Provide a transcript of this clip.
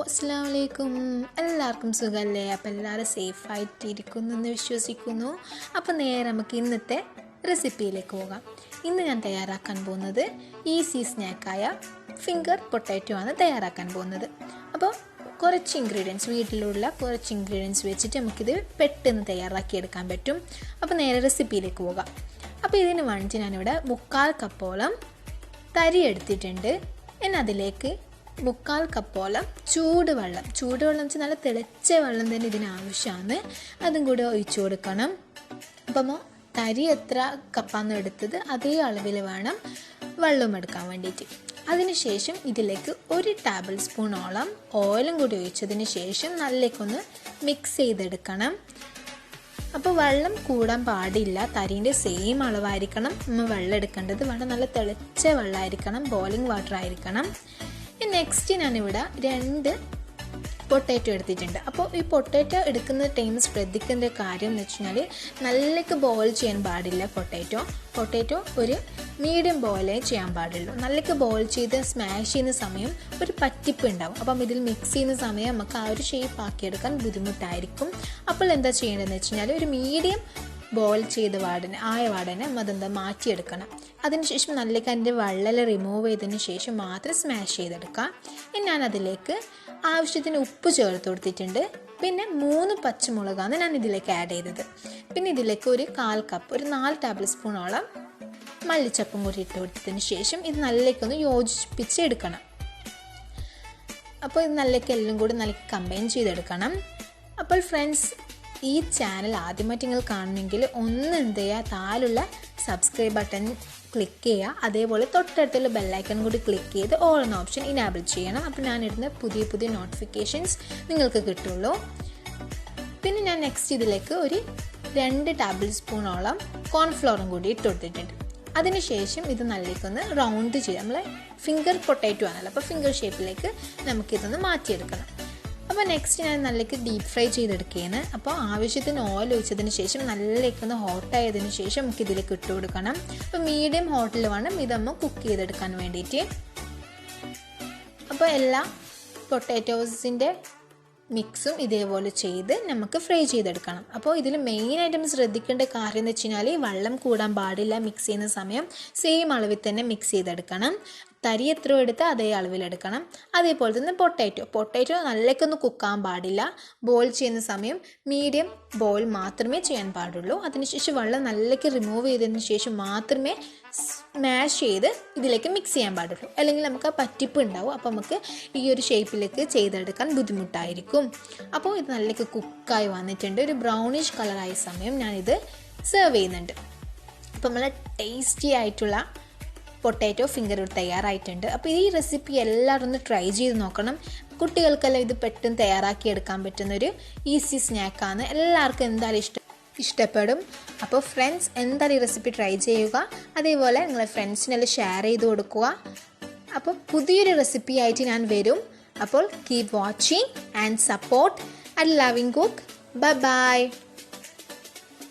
അസ്സലാമു അലൈക്കും. എല്ലാവർക്കും സുഖമല്ലേ? അപ്പോൾ എല്ലാവരും സേഫായിട്ടിരിക്കുന്നു എന്ന് വിശ്വസിക്കുന്നു. അപ്പോൾ നേരെ നമുക്ക് ഇന്നത്തെ റെസിപ്പിയിലേക്ക് പോകാം. ഇന്ന് ഞാൻ തയ്യാറാക്കാൻ പോകുന്നത് ഈസി സ്നാക്കായ ഫിംഗർ പൊട്ടാറ്റോ ആണ് തയ്യാറാക്കാൻ പോകുന്നത്. അപ്പോൾ കുറച്ച് ഇൻഗ്രീഡിയൻസ്, വീട്ടിലുള്ള കുറച്ച് ഇൻഗ്രീഡിയൻസ് വെച്ചിട്ട് നമുക്കിത് പെട്ടെന്ന് തയ്യാറാക്കിയെടുക്കാൻ പറ്റും. അപ്പോൾ നേരെ റെസിപ്പിയിലേക്ക് പോകാം. അപ്പോൾ ഇതിന് വേണ്ടിയിട്ട് ഞാനിവിടെ 3/4 കപ്പോളം തരി എടുത്തിട്ടുണ്ട്. അതിലേക്ക് 3/4 കപ്പോളം ചൂടുവെള്ളം വെച്ചാൽ നല്ല തിളച്ച വെള്ളം തന്നെ ഇതിന് ആവശ്യമാണ്. അതും കൂടെ ഒഴിച്ചു കൊടുക്കണം. അപ്പം തരി എത്ര കപ്പാന്ന് എടുത്തത് അതേ അളവിൽ വേണം വെള്ളം എടുക്കാൻ വേണ്ടിയിട്ട്. അതിനുശേഷം ഇതിലേക്ക് 1 ടേബിൾ സ്പൂണോളം ഓയിലും കൂടി ഒഴിച്ചതിന് ശേഷം നല്ലേക്കൊന്ന് മിക്സ് ചെയ്തെടുക്കണം. അപ്പോൾ വെള്ളം കൂടാൻ പാടില്ല, തരീൻ്റെ സെയിം അളവായിരിക്കണം നമ്മൾ വെള്ളം എടുക്കേണ്ടത്. വെള്ളം നല്ല തിളച്ച വെള്ളമായിരിക്കണം, ബോയിലിംഗ് വാട്ടർ ആയിരിക്കണം. നെക്സ്റ്റ് ഞാനിവിടെ 2 പൊട്ടാറ്റോ എടുത്തിട്ടുണ്ട്. അപ്പോൾ ഈ പൊട്ടാറ്റോ എടുക്കുന്ന ടൈം ശ്രദ്ധിക്കേണ്ട കാര്യം എന്ന് വെച്ച് കഴിഞ്ഞാൽ നല്ലക്ക് ബോയിൽ ചെയ്യാൻ പാടില്ല. പൊട്ടാറ്റോ ഒരു മീഡിയം ബോയിലേ ചെയ്യാൻ പാടുള്ളൂ. നല്ലക്ക് ബോയിൽ ചെയ്ത് സ്മാഷ് ചെയ്യുന്ന സമയം ഒരു പറ്റിപ്പ് ഉണ്ടാവും. അപ്പം ഇതിൽ മിക്സ് ചെയ്യുന്ന സമയം നമുക്ക് ആ ഒരു ഷേപ്പ് ആക്കിയെടുക്കാൻ ബുദ്ധിമുട്ടായിരിക്കും. അപ്പോൾ എന്താ ചെയ്യേണ്ടതെന്ന് വെച്ച് കഴിഞ്ഞാൽ ഒരു മീഡിയം ബോയിൽ ചെയ്ത വാടനെ അതെന്താ മാറ്റിയെടുക്കണം. അതിനുശേഷം നല്ലക്ക് അതിൻ്റെ വെള്ളം റിമൂവ് ചെയ്തതിന് ശേഷം മാത്രം സ്മാഷ് ചെയ്തെടുക്കാം. ഇനി ഞാൻ അതിലേക്ക് ആവശ്യത്തിന് ഉപ്പ് ചേർത്ത് കൊടുത്തിട്ടുണ്ട്. പിന്നെ 3 പച്ചമുളകാണ് ഞാൻ ഇതിലേക്ക് ആഡ് ചെയ്തത്. പിന്നെ ഇതിലേക്ക് ഒരു 1/4 കപ്പ്, ഒരു 4 ടേബിൾ സ്പൂണോളം മല്ലിച്ചപ്പും കൂടി ഇട്ട് കൊടുത്തതിന് ശേഷം ഇത് നല്ലേക്കൊന്ന് യോജിപ്പിച്ച് എടുക്കണം. അപ്പോൾ ഇത് നല്ലേക്ക് എല്ലാം കൂടി നല്ലേക്ക് കമ്പൈൻ ചെയ്തെടുക്കണം. അപ്പോൾ ഫ്രണ്ട്സ്, ഈ ചാനൽ ആദ്യമായിട്ട് നിങ്ങൾ കാണണമെങ്കിൽ ഒന്ന് എന്ത് ചെയ്യുക, താഴെയുള്ള സബ്സ്ക്രൈബ് ബട്ടൺ ക്ലിക്ക് ചെയ്യുക. അതേപോലെ തൊട്ടടുത്തുള്ള ബെല്ലൈക്കൺ കൂടി ക്ലിക്ക് ചെയ്ത് ഓൾ എന്ന ഓപ്ഷൻ ഇനാബിൾ ചെയ്യണം. അപ്പോൾ ഞാനിടുന്ന പുതിയ നോട്ടിഫിക്കേഷൻസ് നിങ്ങൾക്ക് കിട്ടുള്ളൂ. പിന്നെ ഞാൻ നെക്സ്റ്റ് ഇതിലേക്ക് ഒരു 2 ടേബിൾ സ്പൂണോളം കോൺഫ്ലോറും കൂടി ഇട്ട് കൊടുത്തിട്ടുണ്ട്. അതിനുശേഷം ഇത് നല്ലേക്കൊന്ന് റൗണ്ട് ചെയ്ത്, നമ്മൾ ഫിംഗർ പൊട്ടാറ്റോ ആണല്ലോ, അപ്പോൾ ഫിംഗർ ഷേപ്പിലേക്ക് നമുക്കിതൊന്ന് മാറ്റിയെടുക്കണം. അപ്പോൾ നെക്സ്റ്റ് ഞാൻ നല്ലേക്ക് ഡീപ്പ് ഫ്രൈ ചെയ്തെടുക്കുകയാണ്. അപ്പോൾ ആവശ്യത്തിന് ഓയിൽ ഒഴിച്ചതിന് ശേഷം നല്ലേക്കൊന്ന് ഹോട്ടായതിന് ശേഷം നമുക്ക് ഇതിലേക്ക് ഇട്ട് കൊടുക്കണം. അപ്പോൾ മീഡിയം ഹോട്ടിൽ വേണം ഇതൊന്ന് കുക്ക് ചെയ്തെടുക്കാൻ വേണ്ടിയിട്ട്. അപ്പോൾ എല്ലാ പൊട്ടാറ്റോസിൻ്റെ മിക്സും ഇതേപോലെ ചെയ്ത് നമുക്ക് ഫ്രൈ ചെയ്തെടുക്കണം. അപ്പോൾ ഇതിൽ മെയിനായിട്ടും ശ്രദ്ധിക്കേണ്ട കാര്യം എന്ന് വെച്ച് കഴിഞ്ഞാൽ വെള്ളം കൂടാൻ പാടില്ല. മിക്സ് ചെയ്യുന്ന സമയം സെയിം അളവിൽ തന്നെ മിക്സ് ചെയ്തെടുക്കണം. തരി എത്ര എടുത്താൽ അതേ അളവിലെടുക്കണം. അതേപോലെ തന്നെ പൊട്ടാറ്റോ നല്ലേക്കൊന്ന് കുക്കാൻ പാടില്ല. ബോയിൽ ചെയ്യുന്ന സമയം മീഡിയം ബോയിൽ മാത്രമേ ചെയ്യാൻ പാടുള്ളൂ. അതിനുശേഷം വെള്ളം നല്ലേക്ക് റിമൂവ് ചെയ്തതിന് ശേഷം മാത്രമേ സ്മാഷ് ചെയ്ത് ഇതിലേക്ക് മിക്സ് ചെയ്യാൻ പാടുള്ളൂ. അല്ലെങ്കിൽ നമുക്ക് പറ്റിപ്പ് ഉണ്ടാവും. അപ്പോൾ നമുക്ക് ഈ ഒരു ഷേപ്പിലേക്ക് ചെയ്തെടുക്കാൻ ബുദ്ധിമുട്ടായിരിക്കും. അപ്പോൾ ഇത് നല്ലേക്ക് കുക്കായി വന്നിട്ടുണ്ട്. ഒരു ബ്രൗണിഷ് കളറായ സമയം ഞാനിത് സെർവ് ചെയ്യുന്നുണ്ട്. അപ്പോൾ നല്ല ടേസ്റ്റി ആയിട്ടുള്ള പൊട്ടാറ്റോ ഫിംഗർ തയ്യാറായിട്ടുണ്ട്. അപ്പോൾ ഈ റെസിപ്പി എല്ലാവരും ഒന്ന് ട്രൈ ചെയ്ത് നോക്കണം. കുട്ടികൾക്കെല്ലാം ഇത് പെട്ടെന്ന് തയ്യാറാക്കിയെടുക്കാൻ പറ്റുന്നൊരു ഈസി സ്നാക്കാണ്. എല്ലാവർക്കും എന്തായാലും ഇഷ്ടപ്പെടും. അപ്പോൾ ഫ്രണ്ട്സ്, എന്തായാലും ഈ റെസിപ്പി ട്രൈ ചെയ്യുക. അതേപോലെ നിങ്ങളെ ഫ്രണ്ട്സിനെല്ലാം ഷെയർ ചെയ്ത് കൊടുക്കുക. അപ്പോൾ പുതിയൊരു റെസിപ്പി ആയിട്ട് ഞാൻ വരും. അപ്പോൾ keep watching and support and loving cook. Bye bye.